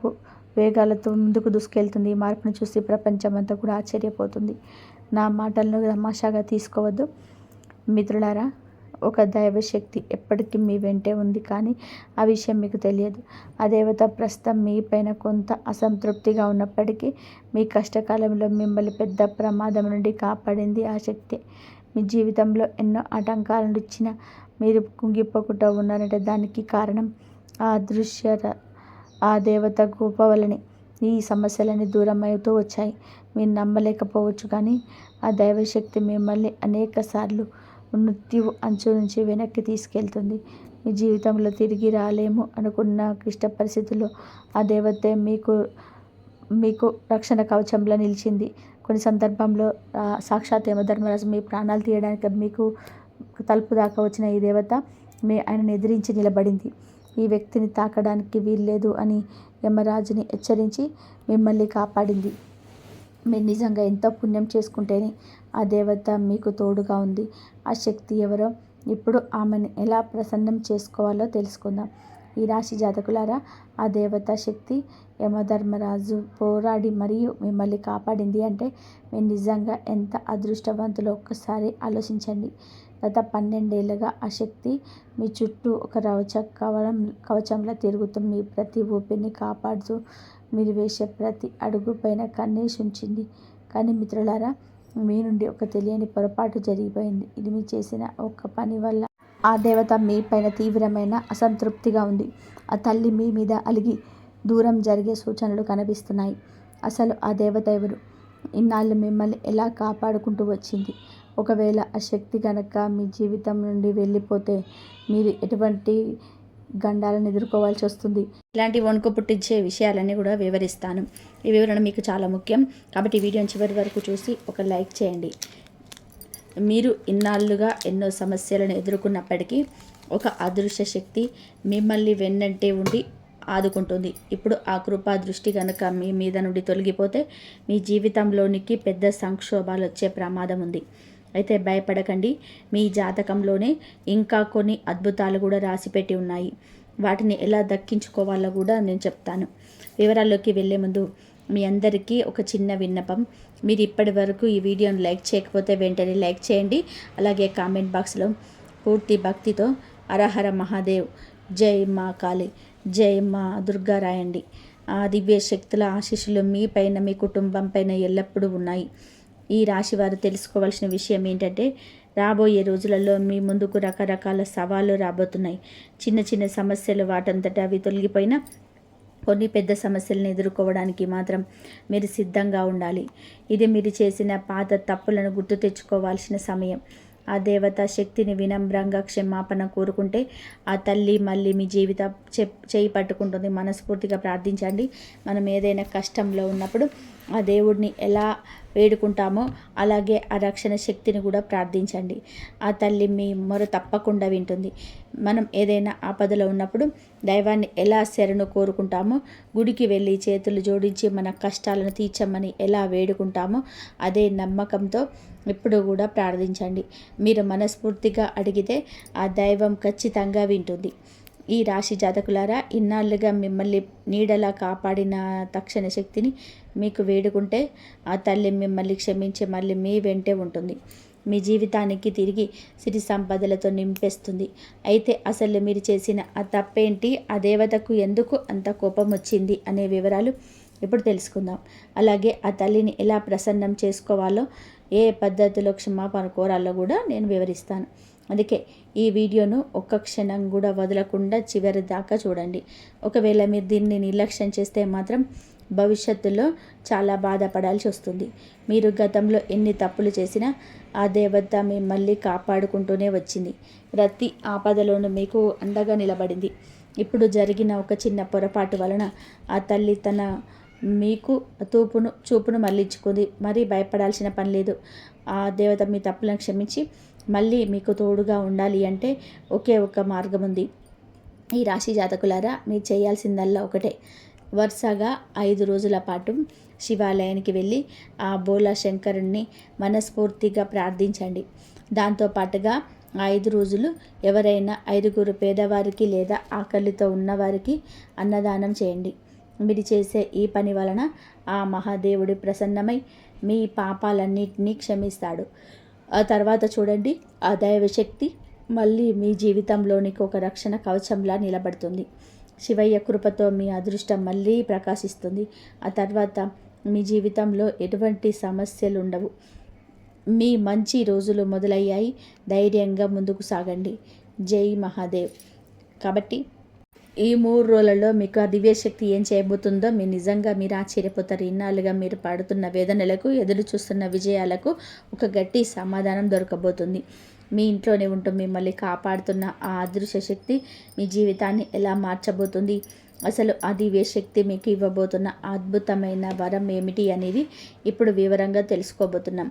వేగాలతో ముందుకు దూసుకెళ్తుంది. ఈ మార్పును చూసి ప్రపంచం అంతా కూడా ఆశ్చర్యపోతుంది. నా మాటలను తమాషాగా తీసుకోవద్దు మిత్రులారా. ఒక దైవశక్తి ఎప్పటికీ మీ వెంటే ఉంది, కానీ ఆ విషయం మీకు తెలియదు. ఆ దేవత ప్రస్తుతం మీ పైన కొంత అసంతృప్తిగా ఉన్నప్పటికీ మీ కష్టకాలంలో మిమ్మల్ని పెద్ద ప్రమాదం నుండి కాపాడింది ఆ శక్తి. మీ జీవితంలో ఎన్నో ఆటంకాలను ఇచ్చిన మీరు కుంగిపోకుండా ఉన్నారంటే దానికి కారణం ఆ దేవత కృప వల్లనే. ఈ సమస్యలన్నీ దూరం అవుతూ వచ్చాయి. మీరు నమ్మలేకపోవచ్చు, కానీ ఆ దైవశక్తి మిమ్మల్ని అనేక సార్లు మృత్యువు అంచు నుంచి వెనక్కి తీసుకెళ్తుంది. మీ జీవితంలో తిరిగి రాలేము అనుకున్న క్లిష్ట పరిస్థితుల్లో ఆ దేవతే మీకు రక్షణ కవచంలో నిలిచింది. కొన్ని సందర్భంలో సాక్షాత్ యమధర్మరాజు మీ ప్రాణాలు తీయడానికి మీకు తలుపు దాకా వచ్చిన ఈ దేవత ఆయనను ఎదిరించి నిలబడింది. ఈ వ్యక్తిని తాకడానికి వీల్లేదు అని యమరాజుని హెచ్చరించి మిమ్మల్ని కాపాడింది. మీరు నిజంగా ఎంతో పుణ్యం చేసుకుంటేనే ఆ దేవత మీకు తోడుగా ఉంది. ఆ శక్తి ఎవరో ఇప్పుడు ఆమెను ఎలా ప్రసన్నం చేసుకోవాలో తెలుసుకుందాం. ఈ రాశి జాతకులారా, ఆ దేవతా శక్తి యమధర్మరాజు పోరాడి మరియు మిమ్మల్ని కాపాడింది అంటే మీరు నిజంగా ఎంత అదృష్టవంతులో ఒక్కసారి ఆలోచించండి. గత 12 ఏళ్ళుగా ఆ శక్తి మీ చుట్టూ ఒక కవచంలా తిరుగుతూ మీ ప్రతి ఊపిరిని కాపాడుతూ మీరు వేసే ప్రతి అడుగు పైన కన్నేసి ఉంచింది. కానీ మిత్రులారా, మీ నుండి ఒక తెలియని పొరపాటు జరిగిపోయింది. ఇది మీరు చేసిన ఒక్క పని వల్ల ఆ దేవత మీ పైన తీవ్రమైన అసంతృప్తిగా ఉంది. ఆ తల్లి మీ మీద అలిగి దూరం జరిగే సూచనలు కనిపిస్తున్నాయి. అసలు ఆ దేవత ఎవరు? ఇన్నాళ్ళు మిమ్మల్ని ఎలా కాపాడుకుంటూ వచ్చింది? ఒకవేళ ఆ శక్తి కనుక మీ జీవితం నుండి వెళ్ళిపోతే మీరు ఎటువంటి గండాలను ఎదుర్కోవాల్సి వస్తుంది? ఇలాంటి వణుకు పుట్టించే విషయాలన్నీ కూడా వివరిస్తాను. ఈ వివరణ మీకు చాలా ముఖ్యం కాబట్టి వీడియోని చివరి వరకు చూసి ఒక లైక్ చేయండి. మీరు ఇన్నాళ్ళుగా ఎన్నో సమస్యలను ఎదుర్కొన్నప్పటికీ ఒక అదృశ్య శక్తి మిమ్మల్ని వెన్నంటే ఉండి ఆదుకుంటుంది. ఇప్పుడు ఆ కృపా దృష్టి కనుక మీ మీద నుండి తొలగిపోతే మీ జీవితంలోనికి పెద్ద సంక్షోభాలు వచ్చే ప్రమాదం ఉంది. అయితే భయపడకండి. మీ జాతకంలోనే ఇంకా కొన్ని అద్భుతాలు కూడా రాసిపెట్టి ఉన్నాయి. వాటిని ఎలా దక్కించుకోవాలో కూడా నేను చెప్తాను. వివరాల్లోకి వెళ్ళే ముందు మీ అందరికీ ఒక చిన్న విన్నపం. మీరు ఇప్పటి వరకు ఈ వీడియోని లైక్ చేయకపోతే వెంటనే లైక్ చేయండి. అలాగే కామెంట్ బాక్స్లో పూర్తి భక్తితో హరహర మహాదేవ్, జై మా కాళీ, జై మా దుర్గా రాయండి. ఆ దివ్య శక్తుల ఆశీస్సులు మీ పైన, మీ కుటుంబం పైన ఎల్లప్పుడూ ఉన్నాయి. ఈ రాశి వారు తెలుసుకోవాల్సిన విషయం ఏంటంటే, రాబోయే రోజులలో మీ ముందుకు రకరకాల సవాళ్ళు రాబోతున్నాయి. చిన్న చిన్న సమస్యలు వాటంతటా అవి తొలగిపోయినా కొన్ని పెద్ద సమస్యలను ఎదుర్కోవడానికి మాత్రం మీరు సిద్ధంగా ఉండాలి. ఇది మీరు చేసిన పాత తప్పులను గుర్తు తెచ్చుకోవాల్సిన సమయం. ఆ దేవతా శక్తిని వినమ్రంగా క్షమాపణ కోరుకుంటే ఆ తల్లి మళ్ళీ మీ జీవితం చేయి పట్టుకుంటుంది. మనస్ఫూర్తిగా ప్రార్థించండి. మనం ఏదైనా కష్టంలో ఉన్నప్పుడు ఆ దేవుడిని ఎలా వేడుకుంటామో అలాగే ఆ రక్షణ శక్తిని కూడా ప్రార్థించండి. ఆ తల్లి మీ మొర తప్పకుండా వింటుంది. మనం ఏదైనా ఆపదలో ఉన్నప్పుడు దైవాన్ని ఎలా శరణు కోరుకుంటామో, గుడికి వెళ్ళి చేతులు జోడించి మన కష్టాలను తీర్చమని ఎలా వేడుకుంటామో అదే నమ్మకంతో ఎప్పుడు కూడా ప్రార్థించండి. మీరు మనస్ఫూర్తిగా అడిగితే ఆ దైవం ఖచ్చితంగా వింటుంది. ఈ రాశి జాతకులారా, ఇన్నాళ్ళుగా మిమ్మల్ని నీడలా కాపాడిన తక్షణ శక్తిని మీకు వేడుకుంటే ఆ తల్లి మిమ్మల్ని క్షమించి మళ్ళీ మీ వెంటే ఉంటుంది. మీ జీవితానికి తిరిగి సిరి సంపదలతో నింపేస్తుంది. అయితే అసలు మీరు చేసిన ఆ తప్పేంటి, ఆ దేవతకు ఎందుకు అంత కోపం వచ్చింది అనే వివరాలు ఇప్పుడు తెలుసుకుందాం. అలాగే ఆ తల్లిని ఎలా ప్రసన్నం చేసుకోవాలో, ఏ పద్ధతిలో క్షమాపణ కోరాలో కూడా నేను వివరిస్తాను. అందుకే ఈ వీడియోను ఒక్క క్షణం కూడా వదలకుండా చివరి దాకా చూడండి. ఒకవేళ మీరు దీన్ని నిర్లక్ష్యం చేస్తే మాత్రం భవిష్యత్తులో చాలా బాధపడాల్సి వస్తుంది. మీరు గతంలో ఎన్ని తప్పులు చేసినా ఆ దేవత మిమ్మల్ని కాపాడుకుంటూనే వచ్చింది. ప్రతి ఆపదలోనూ మీకు అండగా నిలబడింది. ఇప్పుడు జరిగిన ఒక చిన్న పొరపాటు వలన ఆ తల్లి తన మీకు చూపును మళ్ళించుకుంది. మరీ భయపడాల్సిన పని లేదు. ఆ దేవత మీ తప్పులను క్షమించి మళ్ళీ మీకు తోడుగా ఉండాలి అంటే ఒకే ఒక మార్గం ఉంది. ఈ రాశి జాతకులారా, మీరు చేయాల్సిందల్లా ఒకటే. వరుసగా 5 రోజుల పాటు శివాలయానికి వెళ్ళి ఆ బోలా శంకరుణ్ణి మనస్ఫూర్తిగా ప్రార్థించండి. దాంతోపాటుగా 5 రోజులు ఎవరైనా 5 పేదవారికి లేదా ఆకలితో ఉన్నవారికి అన్నదానం చేయండి. మీరు చేసే ఈ పని వలన ఆ మహాదేవుడి ప్రసన్నమై మీ పాపాలన్నింటినీ క్షమిస్తాడు. ఆ తర్వాత చూడండి, ఆ దైవశక్తి మళ్ళీ మీ జీవితంలోనికి ఒక రక్షణ కవచంలా నిలబడుతుంది. శివయ్య కృపతో మీ అదృష్టం మళ్ళీ ప్రకాశిస్తుంది. ఆ తర్వాత మీ జీవితంలో ఎటువంటి సమస్యలు ఉండవు. మీ మంచి రోజులు మొదలయ్యాయి. ధైర్యంగా ముందుకు సాగండి. జై మహాదేవ్. కాబట్టి ఈ 3 రోజులలో మీకు ఆ దివ్యశక్తి ఏం చేయబోతుందో మీరు ఆశ్చర్యపోతారు. ఇన్నాళ్ళుగా మీరు పడుతున్న వేదనలకు, ఎదురు చూస్తున్న విజయాలకు ఒక గట్టి సమాధానం దొరకబోతుంది. మీ ఇంట్లోనే ఉంటూ మిమ్మల్ని కాపాడుతున్న ఆ అదృశ్య శక్తి మీ జీవితాన్ని ఎలా మార్చబోతుంది, అసలు ఆ దివ్యశక్తి మీకు ఇవ్వబోతున్న అద్భుతమైన వరం ఏమిటి అనేది ఇప్పుడు వివరంగా తెలుసుకోబోతున్నాం.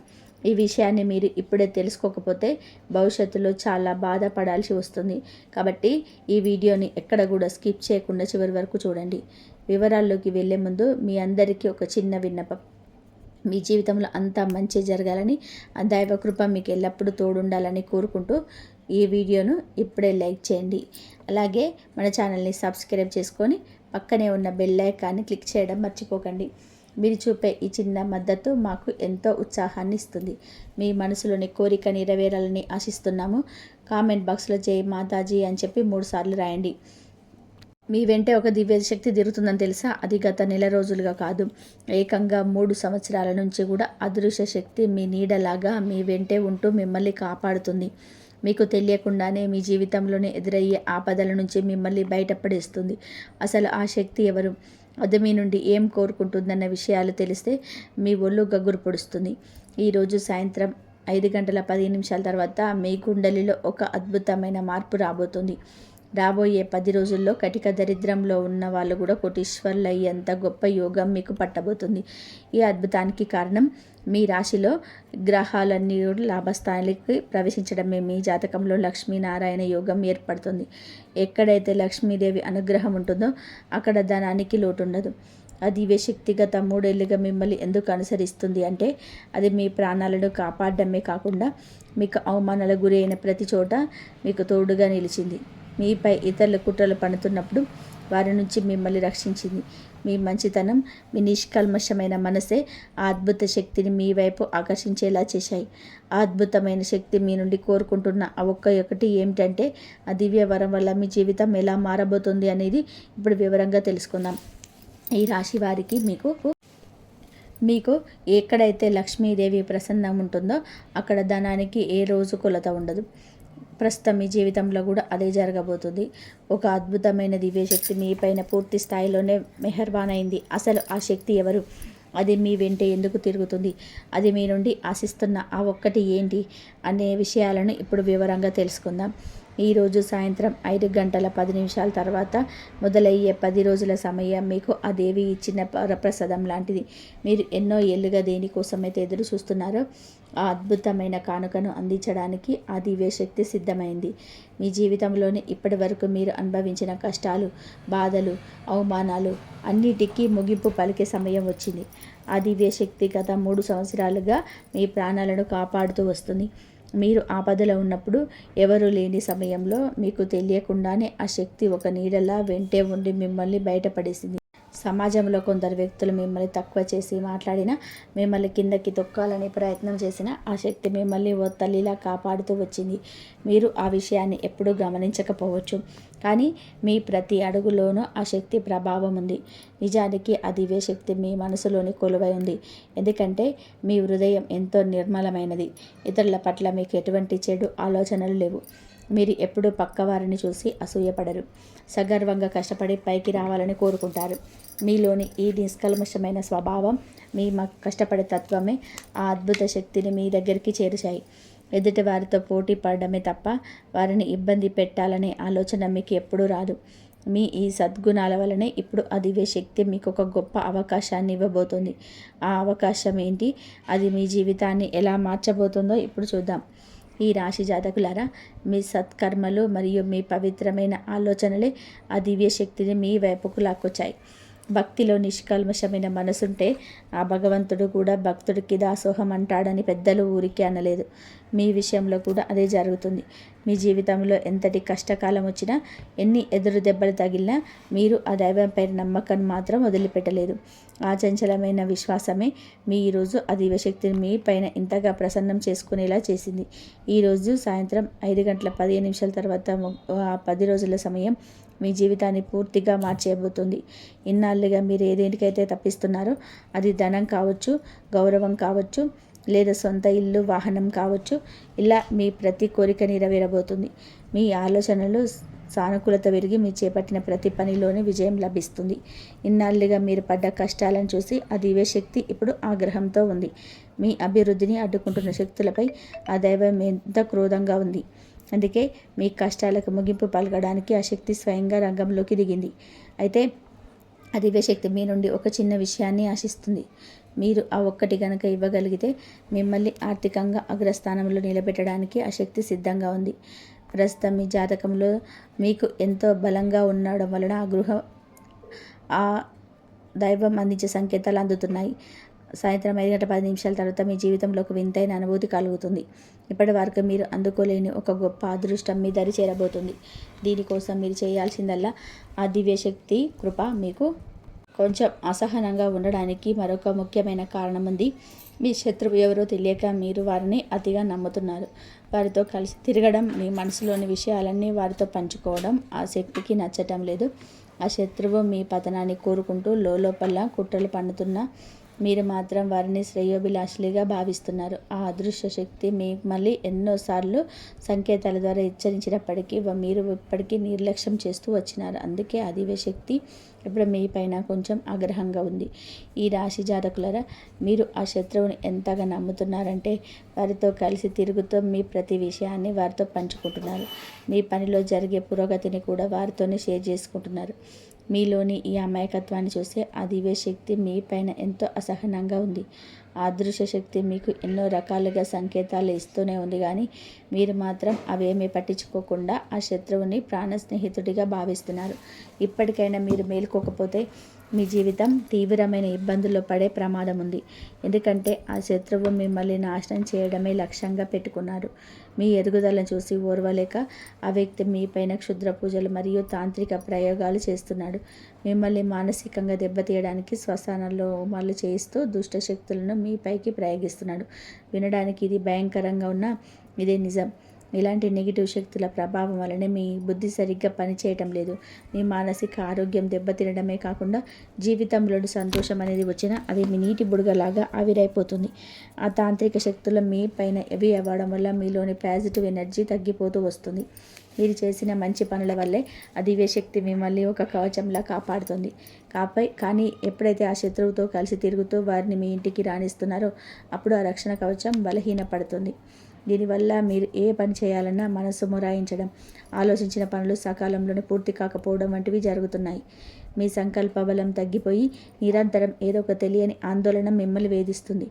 ఈ విషయాన్ని మీరు ఇప్పుడే తెలుసుకోకపోతే భవిష్యత్తులో చాలా బాధపడాల్సి వస్తుంది. కాబట్టి ఈ వీడియోని ఎక్కడ కూడా స్కిప్ చేయకుండా చివరి వరకు చూడండి. వివరాల్లోకి వెళ్ళే ముందు మీ అందరికీ ఒక చిన్న విన్నపం. మీ జీవితంలో అంతా మంచి జరగాలని, ఆ దైవకృప మీకు ఎల్లప్పుడూ తోడుండాలని కోరుకుంటూ ఈ వీడియోను ఇప్పుడే లైక్ చేయండి. అలాగే మన ఛానల్ని సబ్స్క్రైబ్ చేసుకొని పక్కనే ఉన్న బెల్ ఐకాన్ని క్లిక్ చేయడం మర్చిపోకండి. మీరు చూపే ఈ చిన్న మద్దతు మాకు ఎంతో ఉత్సాహాన్ని ఇస్తుంది. మీ మనసులోని కోరిక నెరవేరాలని ఆశిస్తున్నాము. కామెంట్ బాక్స్లో జై మాతాజీ అని చెప్పి 3 సార్లు రాయండి. మీ వెంటే ఒక దివ్య శక్తి తిరుగుతుందని తెలుసా? అది గత నెల రోజులుగా కాదు, ఏకంగా 3 సంవత్సరాల నుంచి కూడా అదృశ్య శక్తి మీ నీడలాగా మీ వెంటే ఉంటూ మిమ్మల్ని కాపాడుతుంది. మీకు తెలియకుండానే మీ జీవితంలోనే ఎదురయ్యే ఆపదల నుంచి మిమ్మల్ని బయటపడేస్తుంది. అసలు ఆ శక్తి ఎవరు, అది మీ నుండి ఏం కోరుకుంటుందన్న విషయాలు తెలిస్తే మీ ఒళ్ళు గగ్గురు పొడుస్తుంది. ఈరోజు సాయంత్రం 5:15 తర్వాత మీ కుండలిలో ఒక అద్భుతమైన మార్పు రాబోతుంది. రాబోయే 10 రోజుల్లో కటిక దరిద్రంలో ఉన్న వాళ్ళు కూడా కోటీశ్వర్లు అయ్యేంత గొప్ప యోగం మీకు పట్టబోతుంది. ఈ అద్భుతానికి కారణం మీ రాశిలో గ్రహాలన్నీ లాభస్థానానికి ప్రవేశించడమే. మీ జాతకంలో లక్ష్మీనారాయణ యోగం ఏర్పడుతుంది. ఎక్కడైతే లక్ష్మీదేవి అనుగ్రహం ఉంటుందో అక్కడ ధనానికి లోటు ఉండదు. ఆ దివ్యశక్తి గత 3 ఏళ్ళుగా మిమ్మల్ని ఎందుకు అనుసరిస్తుంది అంటే అది మీ ప్రాణాలను కాపాడడమే కాకుండా మీకు అవమానాలకు గురి అయిన ప్రతి చోట మీకు తోడుగా నిలిచింది. మీపై ఇతరుల కుట్రలు పన్నుతున్నప్పుడు వారి నుంచి మిమ్మల్ని రక్షించింది. మీ మంచితనం, మీ నిష్కల్మషమైన మనసే ఆ అద్భుత శక్తిని మీ వైపు ఆకర్షించేలా చేశాయి. ఆ అద్భుతమైన శక్తి మీ నుండి కోరుకుంటున్న ఆ ఒక్కటి ఏమిటంటే ఆ దివ్య వరం వల్ల మీ జీవితం ఎలా మారబోతుంది అనేది ఇప్పుడు వివరంగా తెలుసుకుందాం. ఈ రాశి వారికి మీకు ఎక్కడైతే లక్ష్మీదేవి ప్రసన్నం ఉంటుందో అక్కడ ధనానికి ఏ రోజు కొలత ఉండదు. ప్రస్తుతం మీ జీవితంలో కూడా అదే జరగబోతుంది. ఒక అద్భుతమైన దివ్యశక్తి మీ పైన పూర్తి స్థాయిలోనే మెహర్బాన్ అయింది. అసలు ఆ శక్తి ఎవరు, అది మీ వెంటే ఎందుకు తిరుగుతుంది, అది మీ నుండి ఆశిస్తున్న ఆ ఒక్కటి ఏంటి అనే విషయాలను ఇప్పుడు వివరంగా తెలుసుకుందాం. ఈరోజు సాయంత్రం 5:10 తర్వాత మొదలయ్యే 10 రోజుల సమయం మీకు ఆ దేవి ఇచ్చిన వరప్రసాదం లాంటిది. మీరు ఎన్నో ఏళ్ళుగా దేనికోసమైతే ఎదురు చూస్తున్నారో ఆ అద్భుతమైన కానుకను అందించడానికి ఆ దివ్యశక్తి సిద్ధమైంది. మీ జీవితంలోని ఇప్పటి వరకు మీరు అనుభవించిన కష్టాలు, బాధలు, అవమానాలు అన్నిటికీ ముగింపు పలికే సమయం వచ్చింది. ఆ దివ్యశక్తి గత 3 సంవత్సరాలుగా మీ ప్రాణాలను కాపాడుతూ వస్తుంది. మీరు ఆపదలో ఉన్నప్పుడు, ఎవరు లేని సమయంలో మీకు తెలియకుండానే ఆ శక్తి ఒక నీడలా వెంటే ఉండి మిమ్మల్ని బయటపడేసింది. సమాజంలో కొందరు వ్యక్తులు మిమ్మల్ని తక్కువ చేసి మాట్లాడినా, మిమ్మల్ని కిందకి తొక్కాలని ప్రయత్నం చేసిన ఆ శక్తి మిమ్మల్ని ఓ తల్లిలా కాపాడుతూ వచ్చింది. మీరు ఆ విషయాన్ని ఎప్పుడూ గమనించకపోవచ్చు, కానీ మీ ప్రతి అడుగులోనూ ఆ శక్తి ప్రభావం ఉంది. నిజానికి ఆ దివ్యశక్తి మీ మనసులోని కొలువై ఉంది. ఎందుకంటే మీ హృదయం ఎంతో నిర్మలమైనది. ఇతరుల పట్ల మీకు ఎటువంటి చెడు ఆలోచనలు లేవు. మీరు ఎప్పుడూ పక్కవారిని చూసి అసూయపడరు. సగర్వంగా కష్టపడి పైకి రావాలని కోరుకుంటారు. మీలోని ఈ నిష్కల్మషమైన స్వభావం, మీ కష్టపడే తత్వమే ఆ అద్భుత శక్తిని మీ దగ్గరికి చేర్చాయి. ఎదుటి వారితో పోటీ పడడమే తప్ప వారిని ఇబ్బంది పెట్టాలనే ఆలోచన మీకు ఎప్పుడూ రాదు. మీ ఈ సద్గుణాల వలనే ఇప్పుడు ఆ దివ్య శక్తి మీకు ఒక గొప్ప అవకాశాన్ని ఇవ్వబోతుంది. ఆ అవకాశం ఏంటి, అది మీ జీవితాన్ని ఎలా మార్చబోతుందో ఇప్పుడు చూద్దాం. ఈ రాశి జాతకులారా, మీ సత్కర్మలు మరియు మీ పవిత్రమైన ఆలోచనలే ఆ దివ్య శక్తిని మీ వైపుకు లాక్కొచ్చాయి. భక్తిలో నిష్కల్మషమైన మనసుంటే ఆ భగవంతుడు కూడా భక్తుడికి దాసోహం అంటాడని పెద్దలు ఊరికే అనలేదు. మీ విషయంలో కూడా అదే జరుగుతుంది. మీ జీవితంలో ఎంతటి కష్టకాలం వచ్చినా, ఎన్ని ఎదురు దెబ్బలు తగిలినా మీరు ఆ దైవంపై నమ్మకాన్ని మాత్రం వదిలిపెట్టలేదు. ఆ చంచలమైన విశ్వాసమే మీ ఈరోజు ఆ దివ్యశక్తిని మీ పైన ఇంతగా ప్రసన్నం చేసుకునేలా చేసింది. ఈరోజు సాయంత్రం 5:15 తర్వాత 10 రోజుల సమయం మీ జీవితాన్ని పూర్తిగా మార్చేయబోతుంది. ఇన్నాళ్ళుగా మీరు ఏదేనికైతే తప్పిస్తున్నారో, అది ధనం కావచ్చు, గౌరవం కావచ్చు, లేదా సొంత ఇల్లు, వాహనం కావచ్చు, ఇలా మీ ప్రతి కోరిక నెరవేరబోతుంది. మీ ఆలోచనలు సానుకూలత పెరిగి మీ చేపట్టిన ప్రతి పనిలోనే విజయం లభిస్తుంది. ఇన్నాళ్ళుగా మీరు పడ్డ కష్టాలను చూసి ఆ దివ్యశక్తి ఇప్పుడు ఆగ్రహంతో ఉంది. మీ అభివృద్ధిని అడ్డుకుంటున్న శక్తులపై ఆ దైవం ఎంత క్రోధంగా ఉంది. అందుకే మీ కష్టాలకు ముగింపు పలకడానికి ఆ శక్తి స్వయంగా రంగంలోకి దిగింది. అయితే ఆ దివ్యశక్తి మీ నుండి ఒక చిన్న విషయాన్ని ఆశిస్తుంది. మీరు ఆ ఒక్కటి కనుక ఇవ్వగలిగితే మిమ్మల్ని ఆర్థికంగా అగ్రస్థానంలో నిలబెట్టడానికి ఆ శక్తి సిద్ధంగా ఉంది. ప్రస్తుతం మీ జాతకంలో మీకు ఎంతో బలంగా ఉండడం వలన ఆ దైవం అందించే సంకేతాలు అందుతున్నాయి. సాయంత్రం 5:10 తర్వాత మీ జీవితంలో ఒక వింతైన అనుభూతి కలుగుతుంది. ఇప్పటి వరకు మీరు అందుకోలేని ఒక గొప్ప అదృష్టం మీ దరి చేరబోతుంది. దీనికోసం మీరు చేయాల్సిందల్లా ఆ దివ్యశక్తి కృప. మీకు కొంచెం అసహనంగా ఉండడానికి మరొక ముఖ్యమైన కారణం ఉంది. మీ శత్రువు ఎవరో తెలియక మీరు వారిని అతిగా నమ్ముతున్నారు. వారితో కలిసి తిరగడం, మీ మనసులోని విషయాలన్నీ వారితో పంచుకోవడం ఆ శక్తికి నచ్చటం లేదు. ఆ శత్రువు మీ పతనాన్ని కోరుకుంటూ లోపల కుట్రలు పన్నుతున్న మీరు మాత్రం వారిని శ్రేయోభిలాషులుగా భావిస్తున్నారు. ఆ అదృశ్య శక్తి మిమ్మల్ని ఎన్నోసార్లు సంకేతాల ద్వారా హెచ్చరించినప్పటికీ మీరు ఇప్పటికీ నిర్లక్ష్యం చేస్తూ వచ్చినారు. అందుకే ఆ దివ్య శక్తి ఇప్పుడు మీ పైన కొంచెం ఆగ్రహంగా ఉంది. ఈ రాశి జాతకులారా, మీరు ఆ శత్రువుని ఎంతగా నమ్ముతున్నారంటే వారితో కలిసి తిరుగుతూ మీ ప్రతి విషయాన్ని వారితో పంచుకుంటున్నారు. మీ పనిలో జరిగే పురోగతిని కూడా వారితోనే షేర్ చేసుకుంటున్నారు. మీలోని ఈ అమాయకత్వాన్ని చూస్తే ఆ దివ్య శక్తి మీ పైన ఎంతో అసహనంగా ఉంది. ఆ అదృశ్య శక్తి మీకు ఎన్నో రకాలుగా సంకేతాలు ఇస్తూనే ఉంది, కానీ మీరు మాత్రం అవేమీ పట్టించుకోకుండా ఆ శత్రువుని ప్రాణ స్నేహితుడిగా భావిస్తున్నారు. ఇప్పటికైనా మీరు మేలుకోకపోతే మీ జీవితం తీవ్రమైన ఇబ్బందుల్లో పడే ప్రమాదం ఉంది. ఎందుకంటే ఆ శత్రువు మిమ్మల్ని నాశనం చేయడమే లక్ష్యంగా పెట్టుకున్నారు. మీ ఎదుగుదలను చూసి ఓర్వలేక ఆ వ్యక్తి మీపైన క్షుద్ర పూజలు మరియు తాంత్రిక ప్రయోగాలు చేస్తున్నాడు. మిమ్మల్ని మానసికంగా దెబ్బతీయడానికి శ్మశానంలో హోమాలు చేయిస్తూ దుష్ట శక్తులను మీపైకి ప్రయోగిస్తున్నాడు. వినడానికి ఇది భయంకరంగా ఉన్నా ఇదే నిజం. ఇలాంటి నెగిటివ్ శక్తుల ప్రభావం వలనే మీ బుద్ధి సరిగ్గా పనిచేయటం లేదు. మీ మానసిక ఆరోగ్యం దెబ్బతినడమే కాకుండా జీవితంలో సంతోషం అనేది వచ్చినా అది మీ నీటి బుడగలాగా ఆవిరైపోతుంది. ఆ తాంత్రిక శక్తులు మీ పైన హెవీ అవ్వడం వల్ల మీలోని పాజిటివ్ ఎనర్జీ తగ్గిపోతూ వస్తుంది. మీరు చేసిన మంచి పనుల వల్లే ఆ దివ్య శక్తి మిమ్మల్ని ఒక కవచంలా కాపాడుతుంది. కానీ ఎప్పుడైతే ఆ శత్రువుతో కలిసి తిరుగుతూ వారిని మీ ఇంటికి రాణిస్తున్నారో అప్పుడు ఆ రక్షణ కవచం బలహీనపడుతుంది. దీనివల్ల మీరు ఏ పని చేయాలన్నా మనసు మొరాయించడం, ఆలోచించిన పనులు సకాలంలోనే పూర్తి కాకపోవడం వంటివి జరుగుతున్నాయి. మీ సంకల్ప బలం తగ్గిపోయి నిరంతరం ఏదో ఒక తెలియని ఆందోళన మిమ్మల్ని వేధిస్తుంది.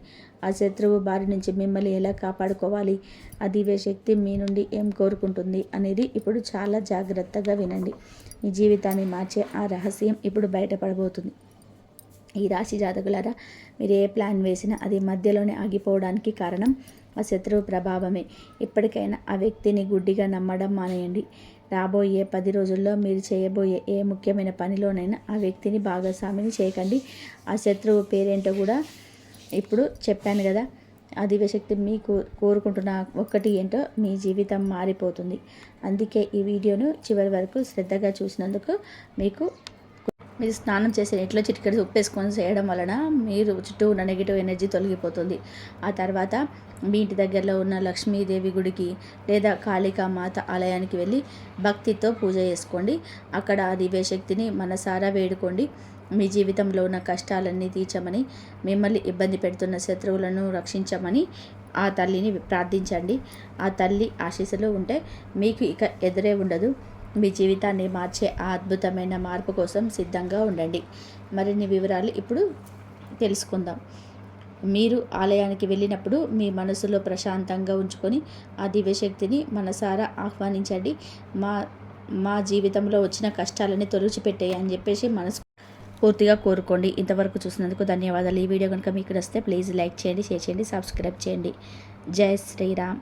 ఆ శత్రువు బారి నుంచి మిమ్మల్ని ఎలా కాపాడుకోవాలి, ఆ దివ్య శక్తి మీ నుండి ఏం కోరుకుంటుంది అనేది ఇప్పుడు చాలా జాగ్రత్తగా వినండి. మీ జీవితాన్ని మార్చే ఆ రహస్యం ఇప్పుడు బయటపడబోతుంది. ఈ రాశి జాతకులారా, మీరు ఏ ప్లాన్ వేసినా అది మధ్యలోనే ఆగిపోవడానికి కారణం ఆ శత్రువు ప్రభావమే. ఇప్పటికైనా ఆ వ్యక్తిని గుడ్డిగా నమ్మడం మానేయండి. రాబోయే 10 రోజుల్లో మీరు చేయబోయే ఏ ముఖ్యమైన పనిలోనైనా ఆ వ్యక్తిని భాగస్వామిని చేయకండి. ఆ శత్రువు పేరేంటో కూడా ఇప్పుడు చెప్పాను కదా. ఆ దివ్యశక్తి మీకు కోరుకుంటున్న ఒక్కటి ఏంటో మీ జీవితం మారిపోతుంది. అందుకే ఈ వీడియోను చివరి వరకు శ్రద్ధగా చూసినందుకు మీరు స్నానం చేసే నీటిలో చిటికెడు ఉప్పు వేసుకొని చేయడం వలన మీరు చుట్టూ ఉన్న నెగిటివ్ ఎనర్జీ తొలగిపోతుంది. ఆ తర్వాత మీ ఇంటి దగ్గరలో ఉన్న లక్ష్మీదేవి గుడికి లేదా కాళికామాత ఆలయానికి వెళ్ళి భక్తితో పూజ చేసుకోండి. అక్కడ ఆ దివ్యశక్తిని మనసారా వేడుకోండి. మీ జీవితంలో ఉన్న కష్టాలన్నీ తీర్చమని, మిమ్మల్ని ఇబ్బంది పెడుతున్న శత్రువులను రక్షించమని ఆ తల్లిని ప్రార్థించండి. ఆ తల్లి ఆశీస్సులు ఉంటే మీకు ఇక ఎదురే ఉండదు. మీ జీవితాన్ని మార్చే ఆ అద్భుతమైన మార్పు కోసం సిద్ధంగా ఉండండి. మరిన్ని వివరాలు ఇప్పుడు తెలుసుకుందాం. మీరు ఆలయానికి వెళ్ళినప్పుడు మీ మనసులో ప్రశాంతంగా ఉంచుకొని ఆ దివ్యశక్తిని మనసారా ఆహ్వానించండి. మా జీవితంలో వచ్చిన కష్టాలని తొలగిపెట్టేయి అని చెప్పేసి పూర్తిగా కోరుకోండి. ఇంతవరకు చూసినందుకు ధన్యవాదాలు. ఈ వీడియో కనుక మీకు నచ్చితే ప్లీజ్ లైక్ చేయండి, షేర్ చేయండి, సబ్స్క్రైబ్ చేయండి. జై శ్రీరామ్.